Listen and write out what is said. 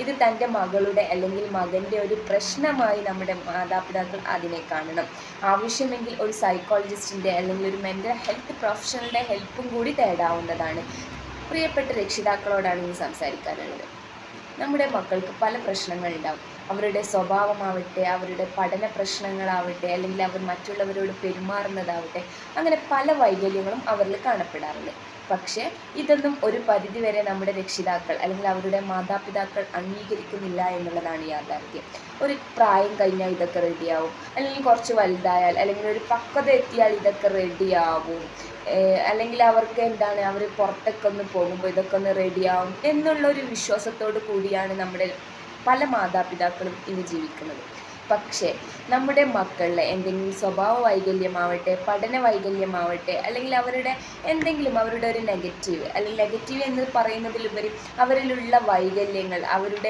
ഇത് തൻ്റെ മകളുടെ അല്ലെങ്കിൽ മകൻ്റെ ഒരു പ്രശ്നമായി നമ്മുടെ മാതാപിതാക്കൾ അതിനെ കാണണം. ആവശ്യമെങ്കിൽ ഒരു സൈക്കോളജിസ്റ്റിൻ്റെ അല്ലെങ്കിൽ ഒരു മെൻ്റൽ ഹെൽത്ത് പ്രൊഫഷണലിൻ്റെ ഹെൽപ്പും കൂടി തേടാവുന്നതാണ്. പ്രിയപ്പെട്ട രക്ഷിതാക്കളോടാണ് ഇനി സംസാരിക്കാനുള്ളത്. നമ്മുടെ മക്കൾക്ക് പല പ്രശ്നങ്ങളുണ്ടാവും. അവരുടെ സ്വഭാവമാവട്ടെ, അവരുടെ പഠന പ്രശ്നങ്ങളാവട്ടെ, അല്ലെങ്കിൽ അവർ മറ്റുള്ളവരോട് പെരുമാറുന്നതാവട്ടെ, അങ്ങനെ പല വൈകല്യങ്ങളും അവരിൽ കാണപ്പെടാറുണ്ട്. പക്ഷേ ഇതൊന്നും ഒരു പരിധിവരെ നമ്മുടെ രക്ഷിതാക്കൾ അല്ലെങ്കിൽ അവരുടെ മാതാപിതാക്കൾ അംഗീകരിക്കുന്നില്ല എന്നുള്ളതാണ് യാഥാർത്ഥ്യം. ഒരു പ്രായം കഴിഞ്ഞാൽ ഇതൊക്കെ റെഡിയാവും, അല്ലെങ്കിൽ കുറച്ച് വലുതായാൽ അല്ലെങ്കിൽ ഒരു പക്വത എത്തിയാൽ ഇതൊക്കെ റെഡിയാവും, അല്ലെങ്കിൽ അവർക്ക് എന്താണ് അവർ പുറത്തൊക്കെ ഒന്ന് പോകുമ്പോൾ ഇതൊക്കെ ഒന്ന് റെഡിയാവും എന്നുള്ളൊരു വിശ്വാസത്തോടു കൂടിയാണ് നമ്മുടെ പല മാതാപിതാക്കളും ഇന്ന് ജീവിക്കുന്നത്. പക്ഷേ നമ്മുടെ മക്കളിലെ എന്തെങ്കിലും സ്വഭാവ വൈകല്യമാവട്ടെ, പഠന വൈകല്യമാവട്ടെ, അല്ലെങ്കിൽ അവരുടെ എന്തെങ്കിലും അവരുടെ ഒരു നെഗറ്റീവ്, അല്ലെങ്കിൽ നെഗറ്റീവ് എന്ന് പറയുന്നതിലുപരി അവരിലുള്ള വൈകല്യങ്ങൾ, അവരുടെ